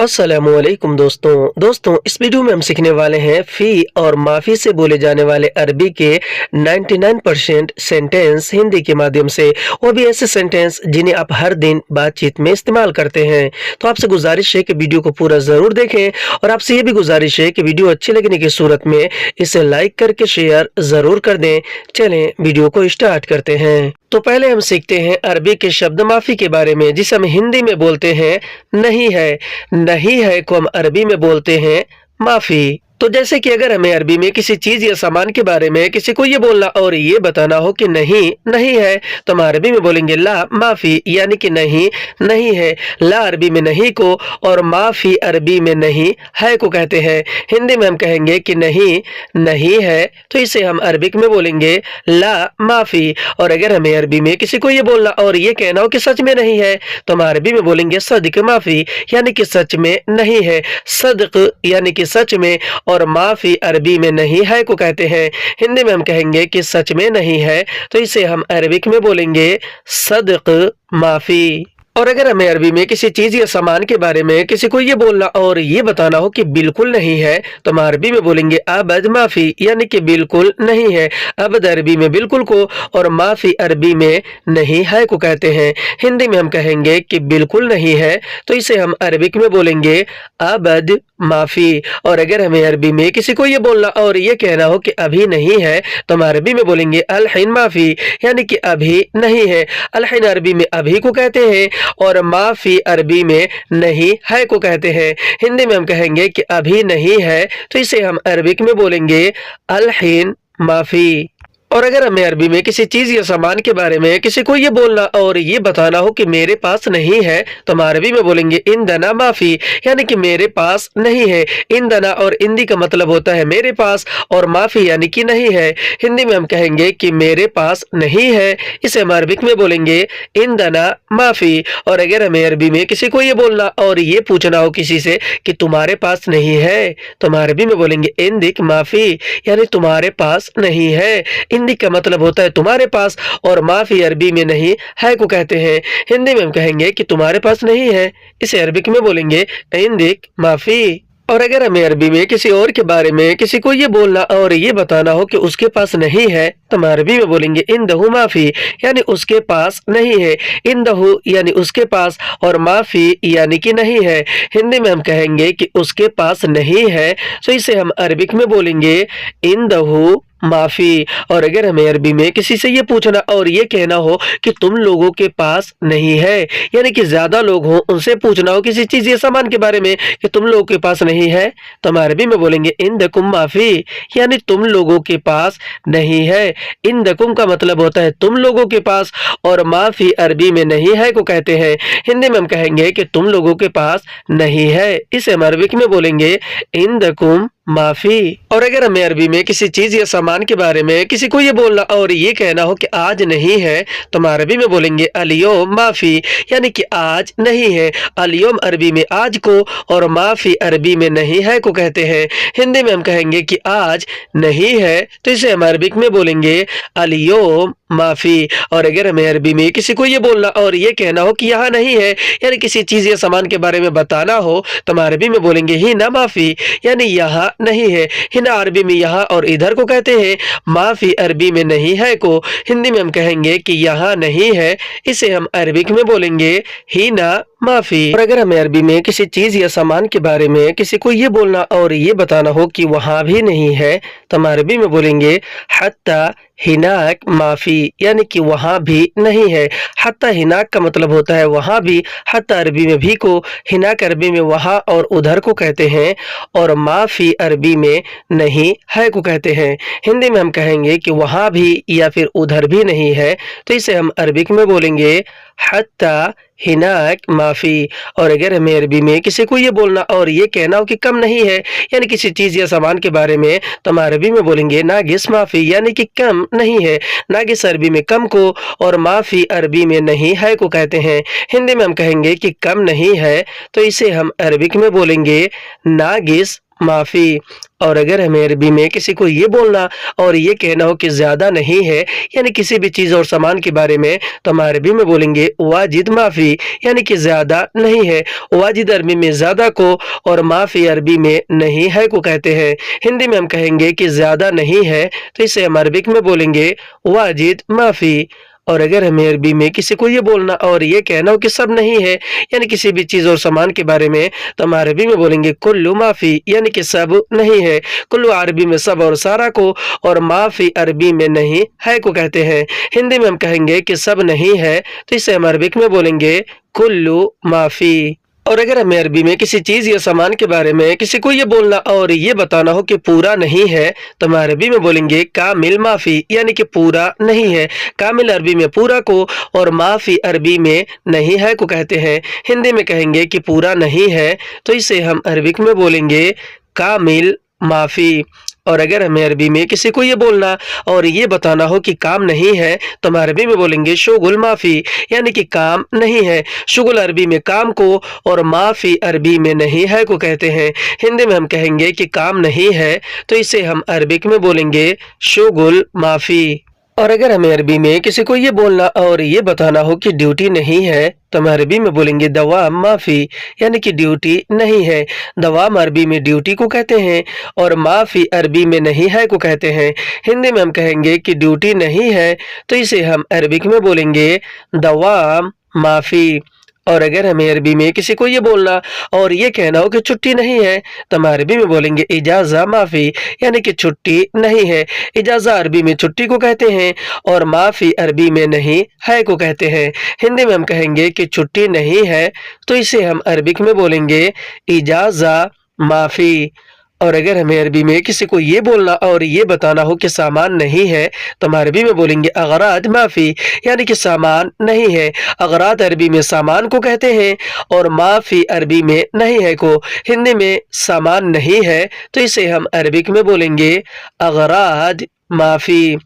अस्सलामुअलैकुम दोस्तों इस वीडियो में हम सीखने वाले हैं फी और माफी से बोले जाने वाले अरबी के 99% सेंटेंस हिंदी के माध्यम से, वो भी ऐसे सेंटेंस जिन्हें आप हर दिन बातचीत में इस्तेमाल करते हैं। तो आपसे गुजारिश है कि वीडियो को पूरा जरूर देखें और आपसे ये भी गुजारिश है कि वीडियो अच्छी लगने की सूरत में इसे लाइक करके शेयर जरूर कर दें। चलें वीडियो को स्टार्ट करते हैं। तो पहले हम सीखते हैं अरबी के शब्द माफी के बारे में, जिसे हम हिंदी में बोलते हैं नहीं है। नहीं है को हम अरबी में बोलते हैं माफी। तो जैसे कि अगर हमें अरबी में किसी चीज या सामान के बारे में किसी को ये बोलना और ये बताना हो कि नहीं है, तो हम अरबी में बोलेंगे ला माफी, यानी कि नहीं है। ला अरबी में नहीं को और माफी अरबी में नहीं है को कहते हैं। हिंदी में हम कहेंगे कि नहीं है, तो इसे हम अरबिक में बोलेंगे ला माफी। और अगर हमें अरबी में किसी को ये बोलना और ये कहना हो कि सच में नहीं है, तो हम अरबी में बोलेंगे सदक माफी, यानी कि सच में नहीं है। सदक यानी कि सच में, और माफी अरबी में नहीं है को कहते हैं। हिंदी में हम कहेंगे कि सच में नहीं है, तो इसे हम अरबिक में बोलेंगे सदक माफी। और अगर हमें अरबी में किसी चीज या सामान के बारे में किसी को ये बोलना और ये बताना हो कि बिल्कुल नहीं है, तो हम अरबी में बोलेंगे अबद माफी, यानी कि बिल्कुल नहीं है। अबद अरबी में बिल्कुल को और माफी अरबी में नहीं है को कहते हैं। हिंदी में हम कहेंगे कि बिल्कुल नहीं है, तो इसे हम अरबिक में बोलेंगे अबद माफी। और अगर हमें अरबी में किसी को ये बोलना और ये कहना हो कि अभी नहीं है, तो हम अरबी में बोलेंगे अलहिन माफी, यानी कि अभी नहीं है। अलहिन अरबी में अभी को कहते हैं और माफी अरबी में नहीं है को कहते हैं। हिंदी में हम कहेंगे कि अभी नहीं है, तो इसे हम अरबिक में बोलेंगे अलहिन माफी। और अगर हमें अरबी में किसी चीज या सामान के बारे में किसी को ये बोलना और ये बताना हो कि मेरे पास नहीं है, तो हम अरबी में बोलेंगे इंदना माफी, यानी कि मेरे पास नहीं है। इंदना और इंदी का मतलब होता है मेरे पास, और माफी यानी कि नहीं है। हिंदी में हम कहेंगे कि मेरे पास नहीं है, इसे हम अरबिक में बोलेंगे इंदना माफी। और अगर हमें अरबी में किसी को ये बोलना और ये पूछना हो किसी से कि तुम्हारे पास नहीं है, तो हम अरबी में बोलेंगे इंदिक माफी, यानी तुम्हारे पास नहीं है। इंदिक का मतलब होता है तुम्हारे पास, और माफी अरबी में नहीं है को कहते हैं। हिंदी में हम कहेंगे कि तुम्हारे पास नहीं है, इसे अरबिक में बोलेंगे इंदिक माफी। और अगर हमें अरबी में किसी और के बारे में किसी को ये बोलना और ये बताना हो कि उसके पास नहीं है, तो हम अरबी में बोलेंगे इंदहु माफी, यानी उसके पास नहीं है। इंदहु यानी उसके पास, और माफी यानी कि नहीं है। हिंदी में हम कहेंगे कि उसके पास नहीं है, तो इसे हम अरबिक में बोलेंगे इंदहु माफी। और अगर हमें अरबी में किसी से ये पूछना और ये कहना हो कि तुम लोगों के पास नहीं है, यानी कि ज्यादा लोग हो उनसे पूछना हो किसी चीज या सामान के बारे में कि तुम लोगों के पास नहीं है, तो हम अरबी में बोलेंगे इंदकुम माफी, यानी तुम लोगों के पास नहीं है। इंदकुम का मतलब होता है तुम लोगों के पास, और माफी अरबी में नहीं है को कहते हैं। हिंदी में हम कहेंगे कि तुम लोगों के पास नहीं है, इसे हम अरबिक में बोलेंगे इंदकुम माफी। और अगर हमें अरबी में किसी चीज या सामान के बारे में किसी को ये बोलना और ये कहना हो कि आज नहीं है, तो हम अरबी में बोलेंगे अलियोम माफी, यानी कि आज नहीं है। अलियोम अरबी में आज को और माफी अरबी में नहीं है को कहते हैं। हिंदी में हम कहेंगे कि आज नहीं है, तो इसे हम अरबिक में बोलेंगे अलियोम माफी। और अगर हमें अरबी में किसी को ये बोलना और ये कहना हो कि यहाँ नहीं है, यानी किसी चीज या सामान के बारे में बताना हो, तो हम अरबी में बोलेंगे हिना माफी, यानी यहाँ नहीं है। हिना अरबी में यहाँ और इधर को कहते हैं। माफी अरबी में नहीं है को हिंदी में हम कहेंगे कि यहाँ नहीं है, इसे हम अरबिक में बोलेंगे हिना माफी। और अगर हमें अरबी में किसी चीज या सामान के बारे में किसी को ये बोलना और ये बताना हो कि वहां भी नहीं है, तो हम अरबी में बोलेंगे हत्ता हिनाक माफी, यानी कि वहां भी नहीं है। हत्ता हिनाक का मतलब होता है वहां भी। हत्ता अरबी में भी को, हिनाक अरबी में वहां और उधर को कहते हैं, और माफी अरबी में नहीं है को कहते हैं। हिंदी में हम कहेंगे कि वहां भी या फिर उधर भी नहीं है, तो इसे हम अरबिक में बोलेंगे हत्ता हिनाक माफी। और अगर हमें अरबी में किसी को ये बोलना और ये कहना हो कि कम नहीं है, यानी किसी चीज या सामान के बारे में, तो हम अरबी में बोलेंगे नागिस माफी, यानी कि कम नहीं है। नागिस अरबी में कम को और माफी अरबी में नहीं है को कहते हैं। हिंदी में हम कहेंगे कि कम नहीं है, तो इसे हम अरबिक में बोलेंगे नागिस माफ़ी। और अगर हमें अरबी में किसी को ये बोलना और ये कहना हो कि ज़्यादा नहीं है, यानी किसी भी चीज़ और सामान के बारे में, तो हम अरबी में बोलेंगे वाजिद माफ़ी, यानी कि ज़्यादा नहीं है। वाजिद अरबी में ज़्यादा को और माफ़ी अरबी में नहीं है को कहते हैं। हिंदी में हम कहेंगे कि ज़्यादा नहीं है, तो इसे हम अरबिक में बोलेंगे वाजिद माफ़ी। और अगर हमें अरबी में किसी को ये बोलना और ये कहना हो कि सब नहीं है, यानी किसी भी चीज़ और सामान के बारे में, तो हम अरबी में बोलेंगे कुल्लु माफ़ी, यानी कि सब नहीं है। कुल्लु अरबी में सब और सारा को और माफ़ी अरबी में नहीं है को कहते हैं। हिंदी में हम कहेंगे कि सब नहीं है, तो इसे हम अरबिक में बोलेंगे कुल्लु माफ़ी। और अगर हमें अरबी में किसी चीज़ या सामान के बारे में किसी को ये बोलना और ये बताना हो कि पूरा नहीं है, तो हम अरबी में बोलेंगे कामिल माफ़ी, यानी कि पूरा नहीं है। कामिल अरबी में पूरा को और माफ़ी अरबी में नहीं है को कहते हैं। हिंदी में कहेंगे कि पूरा नहीं है, तो इसे हम अरबिक में बोलेंगे कामिल माफ़ी। और अगर हमें अरबी में किसी को ये बोलना और ये बताना हो कि काम नहीं है, तो हम अरबी में बोलेंगे शुगुल माफ़ी, यानी कि काम नहीं है। शुगुल अरबी में काम को और माफ़ी अरबी में नहीं है को कहते हैं। हिंदी में हम कहेंगे कि काम नहीं है, तो इसे हम अरबिक में बोलेंगे शुगुल माफ़ी। और अगर हमें अरबी में किसी को ये बोलना और ये बताना हो कि ड्यूटी नहीं है, तो हम अरबी में बोलेंगे दवाम माफ़ी, यानी कि ड्यूटी नहीं है। दवाम अरबी में ड्यूटी को कहते हैं और माफ़ी अरबी में नहीं है को कहते हैं। हिंदी में हम कहेंगे कि ड्यूटी नहीं है, तो इसे हम अरबिक में बोलेंगे दवाम माफ़ी। और अगर हमें अरबी में किसी को ये बोलना और ये कहना हो कि छुट्टी नहीं है, तो हम अरबी में बोलेंगे इजाज़ा माफ़ी, यानी कि छुट्टी नहीं है। इजाज़ा अरबी में छुट्टी को कहते हैं और माफ़ी अरबी में नहीं है को कहते हैं। हिंदी में हम कहेंगे कि छुट्टी नहीं है, तो इसे हम अरबिक में बोलेंगे इजाज़ा माफ़ी। और अगर हमें अरबी में किसी को ये बोलना और ये बताना हो कि सामान नहीं है, तो हम अरबी में बोलेंगे अगराद माफ़ी, यानी कि सामान नहीं है। अगराद अरबी में सामान को कहते हैं और माफ़ी अरबी में नहीं है को। हिंदी में सामान नहीं है, तो इसे हम अरबिक में बोलेंगे अगराद माफ़ी।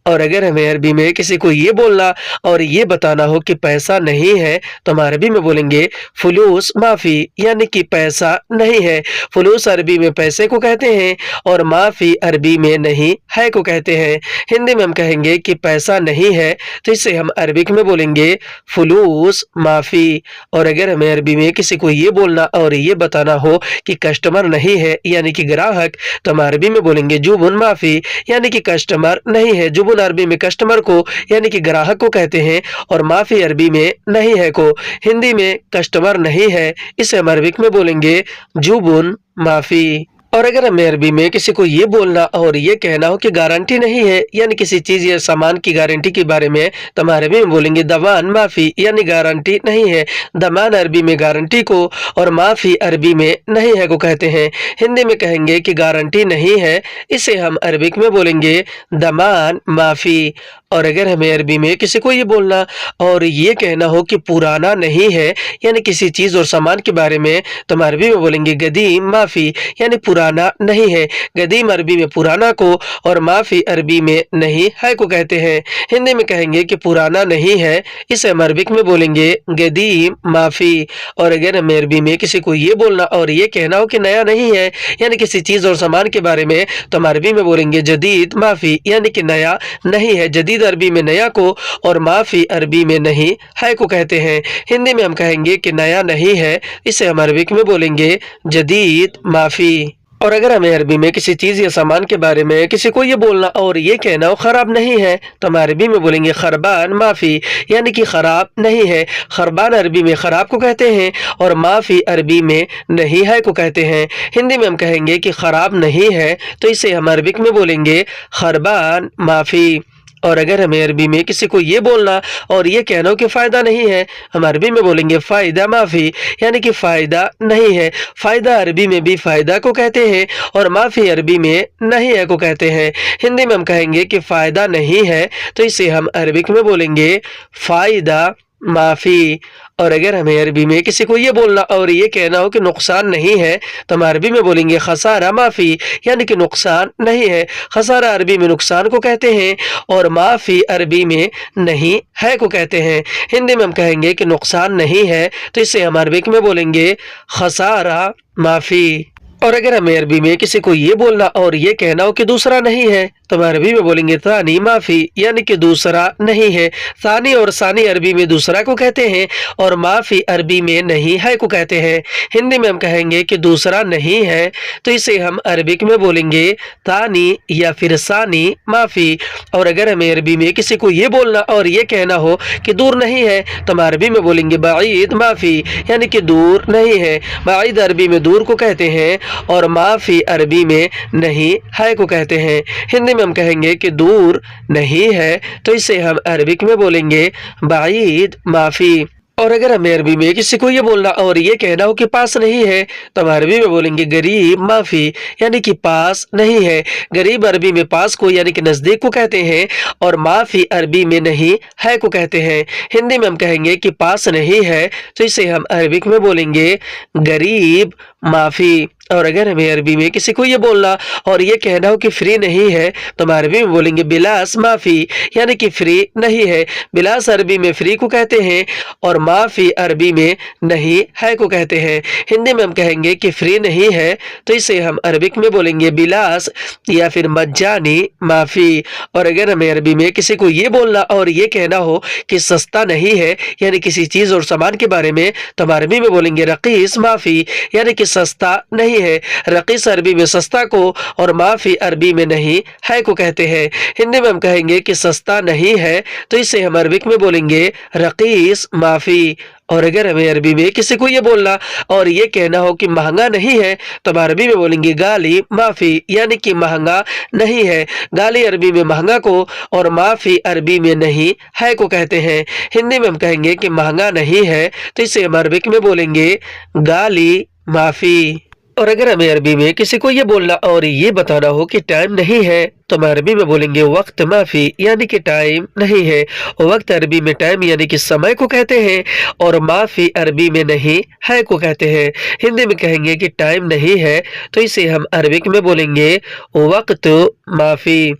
और अगर हमें अरबी में किसी को ये बोलना और ये बताना हो कि पैसा नहीं है, तो हम अरबी में बोलेंगे फुलूस माफ़ी, यानी कि पैसा नहीं है। फुलूस अरबी में पैसे को कहते हैं और माफ़ी अरबी में नहीं है को कहते हैं। हिंदी में हम कहेंगे कि पैसा नहीं है, तो इसे हम अरबिक में बोलेंगे फुलूस माफ़ी। और अगर हमें अरबी में किसी को ये बोलना और ये बताना हो कि कस्टमर नहीं है, यानी कि ग्राहक, तो हम अरबी में बोलेंगे जुबुन माफ़ी, यानी कि कस्टमर नहीं है। जुबुन अरबी में कस्टमर को यानी कि ग्राहक को कहते हैं और माफ़ी अरबी में नहीं है को। हिंदी में कस्टमर नहीं है, इसे हम अरबिक में बोलेंगे जुबुन माफ़ी। और अगर हमें अरबी में किसी को ये बोलना और ये कहना हो कि गारंटी नहीं है, यानी किसी चीज़ या सामान की गारंटी के बारे में, तो हम अरबी में बोलेंगे दमान माफ़ी, यानी गारंटी नहीं है। दमान अरबी में गारंटी को और माफ़ी अरबी में नहीं है को कहते हैं। हिंदी में कहेंगे कि गारंटी नहीं है, इसे हम अरबिक में बोलेंगे दमान माफ़ी। और अगर हमें अरबी में किसी को ये बोलना और ये कहना हो कि पुराना नहीं है, यानी किसी चीज़ और सामान के बारे में, तो हम अरबी में बोलेंगे गदीम माफ़ी, यानी पुराना नहीं है। गदीम अरबी में पुराना को और माफ़ी अरबी में नहीं है को कहते हैं। हिंदी में कहेंगे कि पुराना नहीं है, इसे हम अरबिक में बोलेंगे गदीम माफ़ी। और अगर हमें अरबी में किसी को ये बोलना और ये कहना हो कि नया नहीं है, यानी किसी चीज़ और सामान के बारे में, तो हम अरबी में बोलेंगे जदीद माफ़ी, यानी कि नया नहीं है। जदीद अरबी में नया को और माफ़ी अरबी में नहीं है को कहते हैं। हिंदी में हम कहेंगे कि नया नहीं है, इसे हम अरबिक में बोलेंगे जदीद माफ़ी। और अगर हमें अरबी में किसी चीज़ या सामान के बारे में किसी को ये बोलना और ये कहना हो ख़राब नहीं है, तो हम अरबी में बोलेंगे खरबान माफ़ी, यानी कि ख़राब नहीं है। खरबान अरबी में ख़राब को कहते हैं और माफ़ी अरबी में नहीं है को कहते हैं। हिंदी में हम कहेंगे कि ख़राब नहीं है, तो इसे हम अरबिक में बोलेंगे खरबान माफ़ी। और अगर हमें अरबी में किसी को ये बोलना और ये कहना हो कि फ़ायदा नहीं है, हम अरबी में बोलेंगे फ़ायदा माफ़ी, यानी कि फ़ायदा नहीं है। फ़ायदा अरबी में भी फ़ायदा को कहते हैं और माफ़ी अरबी में नहीं है को कहते हैं। हिंदी में हम कहेंगे कि फ़ायदा नहीं है, तो इसे हम अरबिक में बोलेंगे फ़ायदा माफ़ी। और अगर हमें अरबी में किसी को ये बोलना और ये कहना हो कि नुकसान नहीं है, तो हम अरबी में बोलेंगे खसारा माफ़ी, यानी कि नुकसान नहीं है। खसारा अरबी में नुकसान को कहते हैं और माफ़ी अरबी में नहीं है को कहते हैं। हिंदी में हम कहेंगे कि नुकसान नहीं है, तो इसे हम अरबिक में बोलेंगे खसारा माफ़ी। और अगर हमें अरबी में किसी को ये बोलना और ये कहना हो कि दूसरा नहीं है तो हम अरबी में बोलेंगे तानी माफी, यानी कि दूसरा नहीं है। तानी और सानी अरबी में दूसरा को कहते हैं और माफी अरबी में नहीं है को कहते हैं। हिंदी में हम कहेंगे कि दूसरा नहीं है तो इसे हम अरबिक में बोलेंगे तानी या फिर सानी माफी। और अगर हमें अरबी में किसी को ये बोलना और ये कहना हो कि दूर नहीं है तो हम अरबी में बोलेंगे बाईद माफी, यानी कि दूर नहीं है। बाईद अरबी में दूर को कहते हैं और माफी अरबी में नहीं है को कहते हैं। हिंदी में हम कहेंगे कि दूर नहीं है तो इसे हम अरबिक में बोलेंगे बाईद माफी। और अगर हमें अरबी में किसी को ये बोलना और ये कहना हो कि पास नहीं है तो हम अरबी में बोलेंगे गरीब माफी, यानी कि पास नहीं है। गरीब अरबी में पास को यानी कि नजदीक को कहते हैं और माफी अरबी में नहीं है को कहते हैं। हिंदी में हम कहेंगे कि पास नहीं है तो इसे हम अरबिक में बोलेंगे गरीब माफी। और अगर हमें अरबी में किसी को ये बोलना और ये कहना हो कि फ्री नहीं है तो हम अरबी में बोलेंगे बिलास माफी, यानी कि फ्री नहीं है। बिलास अरबी में फ्री को कहते हैं और माफी अरबी में नहीं है को कहते हैं। हिंदी में हम कहेंगे कि फ्री नहीं है तो इसे हम अरबिक में बोलेंगे बिलास या फिर मज्जानी माफी। और अगर हमें अरबी में किसी को ये बोलना और ये कहना हो कि सस्ता नहीं है, यानी किसी चीज और सामान के बारे में, तो हम अरबी में बोलेंगे रकीस माफी, यानी कि सस्ता नहीं है। रकीस अरबी में सस्ता को और माफी अरबी में नहीं है को कहते हैं। हिंदी में हम कहेंगे कि सस्ता नहीं है तो इसे हम अरबिक में बोलेंगे रकीस माफी। और अगर हमें अरबी में किसी को ये बोलना और ये कहना हो कि महंगा नहीं है तो हम अरबी में बोलेंगे गाली माफी, यानी कि महंगा नहीं है। गाली अरबी में महंगा को और माफी अरबी में नहीं है को कहते हैं। हिंदी में हम कहेंगे कि महंगा नहीं है तो इसे हम अरबिक में बोलेंगे गाली माफी। और अगर हमें अरबी में किसी को ये बोलना और ये बताना हो कि टाइम नहीं है तो हम अरबी में बोलेंगे वक्त माफी, यानी कि टाइम नहीं है। वक्त अरबी में टाइम यानी कि समय को कहते हैं और माफी अरबी में नहीं है को कहते हैं। हिंदी में कहेंगे कि टाइम नहीं है तो इसे हम अरबिक में बोलेंगे वक्त माफी।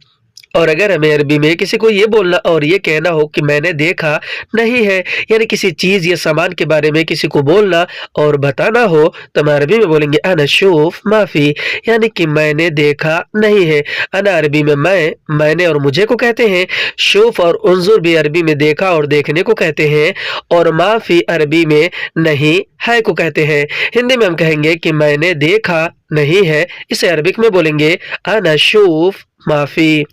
और अगर हमें अरबी में किसी को ये बोलना और ये कहना हो कि मैंने देखा नहीं है, यानी किसी चीज या सामान के बारे में किसी को बोलना और बताना हो तो हम अरबी में बोलेंगे अना शूफ माफी, यानी कि मैंने देखा नहीं है। अना अरबी में मैंने और मुझे को कहते हैं। शूफ और उन्जुर भी अरबी में देखा और देखने को कहते हैं और माफी अरबी में नहीं है को कहते हैं। हिंदी में हम कहेंगे कि मैंने देखा नहीं है, इसे अरबिक में बोलेंगे अना शूफ माफी।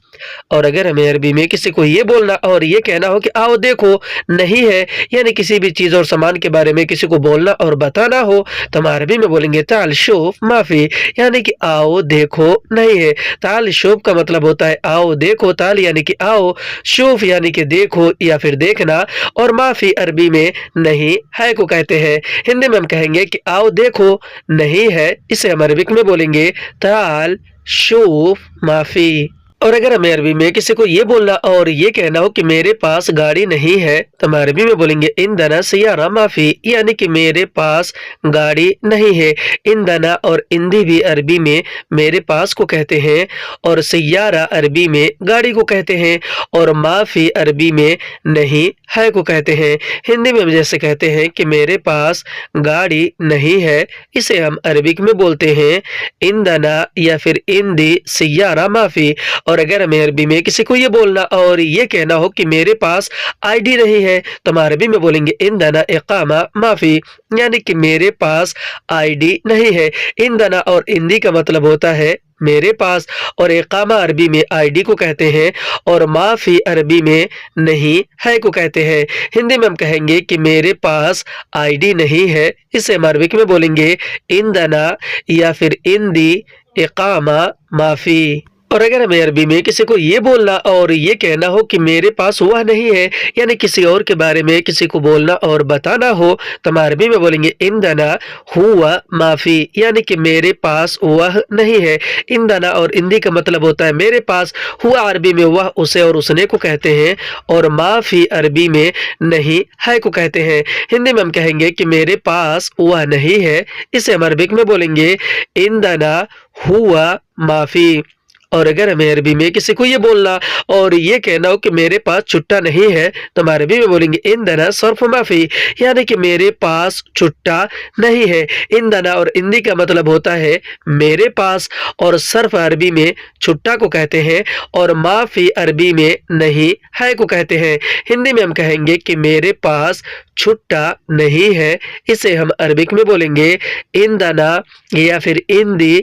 और अगर हमें अरबी में किसी को ये बोलना और ये कहना हो कि आओ देखो नहीं है, यानी किसी भी चीज और सामान के बारे में किसी को बोलना और बताना हो तो हम अरबी में बोलेंगे ताल शूफ माफी, यानी कि आओ देखो नहीं है। ताल शूफ का मतलब होता है आओ देखो, ताल यानी कि आओ, शूफ यानी कि देखो या फिर देखना, और माफी अरबी में नहीं है को कहते हैं। हिंदी में हम कहेंगे कि आओ देखो नहीं है, इसे हम अरबिक में बोलेंगे ताल शूफ माफी। और अगर हमें अरबी में किसी को ये बोलना और ये कहना हो कि मेरे पास गाड़ी नहीं है तो हम अरबी में बोलेंगे इंदना सैयारा माफी, यानी कि मेरे पास गाड़ी नहीं है। इंदना और इंदी भी अरबी में मेरे पास को कहते हैं और सैयारा अरबी में गाड़ी को कहते हैं और माफी अरबी में नहीं है को कहते हैं। हिंदी में हम जैसे कहते हैं कि मेरे पास गाड़ी नहीं है, इसे हम अरबिक में बोलते हैं इंदना या फिर इंदी सैयारा माफी। और अगर हमें अरबी में किसी को ये बोलना और ये कहना हो कि मेरे पास आईडी नहीं है तो हम अरबी में बोलेंगे इंदना इकामा माफी, यानी कि मेरे पास आईडी नहीं है। इंदना और इंदी का मतलब होता है मेरे पास और इकामा अरबी में आईडी को कहते हैं और माफी अरबी में नहीं है को कहते हैं। हिंदी में हम कहेंगे कि मेरे पास आईडी नहीं है, इसे हम अरबिक में बोलेंगे इंदना या फिर इंदी इकामा माफी। और अगर हमें अरबी में किसी को ये बोलना और ये कहना हो कि मेरे पास वह नहीं है, यानी किसी और के बारे में किसी को बोलना और बताना हो तो हम अरबी में बोलेंगे इंदना हुआ माफी, यानी कि मेरे पास वह नहीं है। इंदना और इंदी का मतलब होता है मेरे पास, हुआ अरबी में वह उसे और उसने को कहते हैं और माफी अरबी में नहीं है को कहते हैं। हिंदी में हम कहेंगे कि मेरे पास वह नहीं है, इसे हम अरबिक में बोलेंगे इंदना हुआ माफी। اور اگر ہمیں عربی میں کسی کو یہ بولنا اور یہ کہنا ہو کہ میرے پاس چھٹا نہیں ہے تو ہم عربی میں بولیں گے عندنا صرف معافی، یعنی کہ میرے پاس چھٹا نہیں ہے۔ عندنا اور عندی کا مطلب ہوتا ہے میرے پاس، اور صرف عربی میں چھٹا کو کہتے ہیں، اور معافی عربی میں نہیں ہے کو کہتے ہیں۔ ہندی میں ہم کہیں گے کہ میرے پاس چھٹا نہیں ہے، اسے ہم عربک میں بولیں گے عندنا یا پھر عندی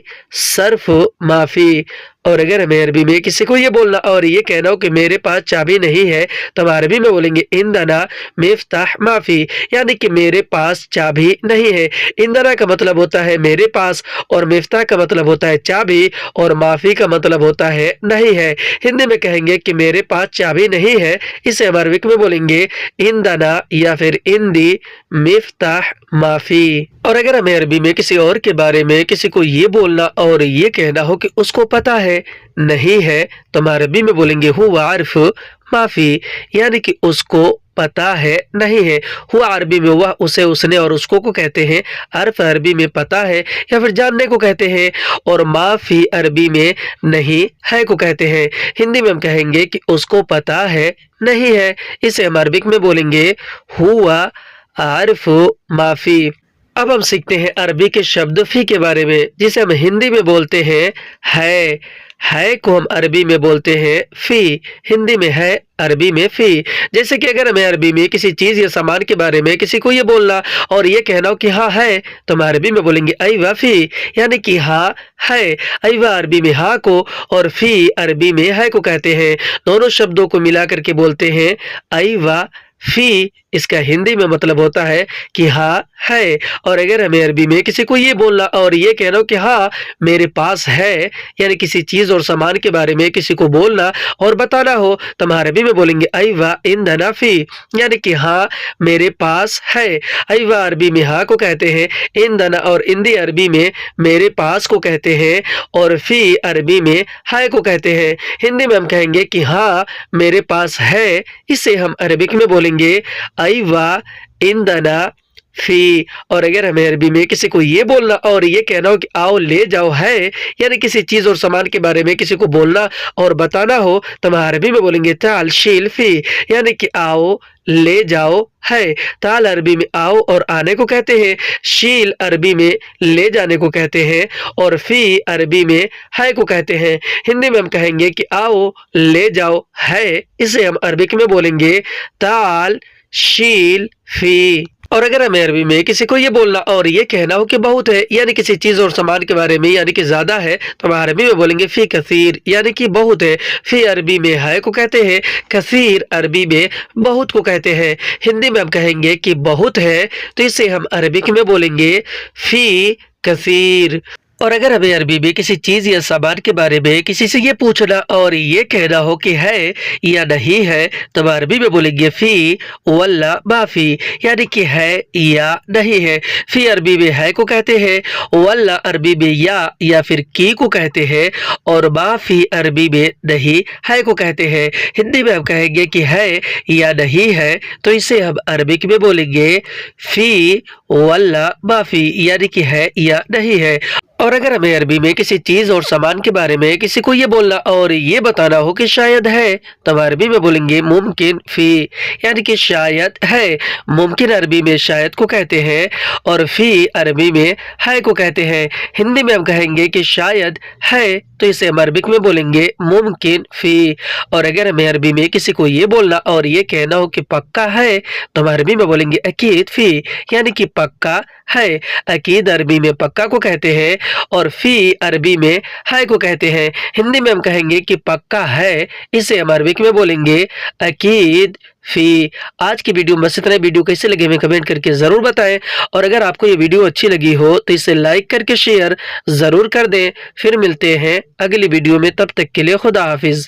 صرف معافی۔ اور اگر ہمیں عربی میں کسی کو یہ بولنا اور یہ کہنا ہو کہ میرے پاس چابی نہیں ہے تو ہم عربی میں بولیں گے عندنا مفتاح معافی، یعنی کہ میرے پاس چابی نہیں ہے۔ عندنا کا مطلب ہوتا ہے میرے پاس، اور مفتاح کا مطلب ہوتا ہے چابی، اور معافی کا مطلب ہوتا ہے نہیں ہے۔ ہندی میں کہیں گے کہ میرے پاس چابی نہیں ہے، اسے ہم عربک میں بولیں گے عندنا یا پھر عندی مفتاح معافی۔ اور اگر ہمیں عربی میں کسی اور کے بارے میں کسی کو یہ بولنا اور یہ کہنا ہو کہ اس کو پتہ ہے نہیں ہے تو ہم عربی میں بولیں گے ہوا عارف معافی، یعنی کہ اس کو پتہ ہے نہیں ہے۔ ہوا عربی میں وہ، اسے، اس نے اور اس کو کہتے ہیں، عرف عربی میں پتہ ہے یا پھر جاننے کو کہتے ہیں، اور معافی عربی میں نہیں ہے کو کہتے ہیں۔ ہندی میں ہم کہیں گے کہ اس کو پتہ ہے نہیں ہے، اسے ہم عربک میں بولیں گے ہوا عارف معافی۔ اب ہم سیکھتے ہیں عربی کے شبد فی کے بارے میں، جسے ہم ہندی میں بولتے ہیں ہے کو ہم عربی میں بولتے ہیں فی، ہندی میں ہے، عربی میں فی۔ جیسے کہ اگر ہمیں عربی میں کسی چیز یا سامان کے بارے میں کسی کو یہ بولنا اور یہ کہنا ہو کہ ہاں ہے تو ہم عربی میں بولیں گے ایوہ فی، یعنی کہ ہاں ہے۔ ایوہ عربی میں ہاں کو اور فی عربی میں ہے کو کہتے ہیں، دونوں شبدوں کو ملا کر کے بولتے ہیں ایوہ فی۔ اس کا ہندی میں مطلب ہوتا ہے کہ ہاں ہے۔ اور اگر ہمیں عربی میں کسی کو یہ بولنا اور یہ کہنا ہو کہ ہاں میرے پاس ہے، یعنی کسی چیز اور سامان کے بارے میں کسی کو بولنا اور بتانا ہو تو ہم عربی میں بولیں گے ایوہ عندنا فی، یعنی کہ ہاں میرے پاس ہے۔ ایوہ عربی میں ہاں کو کہتے ہیں، عندنا اور عندی عربی میں میرے پاس کو کہتے ہیں، اور فی عربی میں ہے کو کہتے ہیں۔ ہندی میں ہم کہیں گے کہ ہاں میرے پاس ہے، اسے ہم عربک میں بولیں گے ایوہ عندنا فی۔ اور اگر ہمیں عربی میں کسی کو یہ بولنا اور یہ کہنا ہو کہ آؤ لے جاؤ ہے، یعنی کسی چیز اور سامان کے بارے میں کسی کو بولنا اور بتانا ہو تو ہم عربی میں بولیں گے تعال شیل فی، یعنی کہ آؤ لے جاؤ ہے۔ تعال عربی میں آؤ اور آنے کو کہتے ہیں، شیل عربی میں لے جانے کو کہتے ہیں، اور فی عربی میں ہے کو کہتے ہیں۔ ہندی میں ہم کہیں گے کہ آؤ لے جاؤ ہے، اسے ہم عربک میں بولیں گے تعال شیل فی۔ اور اگر ہمیں عربی میں کسی کو یہ بولنا اور یہ کہنا ہو کہ بہت ہے، یعنی کسی چیز اور سامان کے بارے میں یعنی کہ زیادہ ہے، تو ہم عربی میں بولیں گے فی کثیر، یعنی کہ بہت ہے۔ فی عربی میں ہے کو کہتے ہیں، کثیر عربی میں بہت کو کہتے ہیں۔ ہندی میں ہم کہیں گے کہ بہت ہے تو اسے ہم عربک میں بولیں گے فی کثیر۔ اور اگر ہمیں عربی میں کسی چیز یا سامان کے بارے میں کسی سے یہ پوچھنا اور یہ کہنا ہو کہ ہے یا نہیں ہے تو ہم عربی میں بولیں گے فی ولا معافی، یعنی کہ ہے یا نہیں ہے۔ فی عربی میں ہے کو کہتے ہیں، ولا عربی میں یا پھر کی کو کہتے ہیں، اور معافی عربی میں نہیں ہے کو کہتے ہیں۔ ہندی میں ہم کہیں گے کہ ہے یا نہیں ہے تو اسے ہم عربک میں بولیں گے فی ولا معافی، یعنی کہ ہے یا نہیں ہے۔ اور اگر ہمیں عربی میں کسی چیز اور سامان کے بارے میں کسی کو یہ بولنا اور یہ بتانا ہو کہ شاید ہے تو ہم عربی میں بولیں گے ممکن فی، یعنی کہ شاید ہے۔ ممکن عربی میں شاید کو کہتے ہیں، اور فی عربی میں ہے کو کہتے ہیں۔ ہندی میں ہم کہیں گے کہ شاید ہے تو اسے ہم عربک میں بولیں گے ممکن فی۔ اور اگر ہمیں عربی میں کسی کو یہ بولنا اور یہ کہنا ہو کہ پکا ہے تو ہم عربی میں بولیں گے اکید فی، یعنی کہ پکا ہے۔ اکید عربی میں پکا کو کہتے ہیں، اور فی عربی میں ہے کو کہتے ہیں۔ ہندی میں ہم کہیں گے کہ پکا ہے، اسے ہم عربک میں بولیں گے اکید فی۔ آج کی ویڈیو بس اتنا۔ ویڈیو کیسے لگے ہمیں کمنٹ کر کے ضرور بتائیں، اور اگر آپ کو یہ ویڈیو اچھی لگی ہو تو اسے لائک کر کے شیئر ضرور کر دیں۔ پھر ملتے ہیں اگلی ویڈیو میں، تب تک کے لیے خدا حافظ۔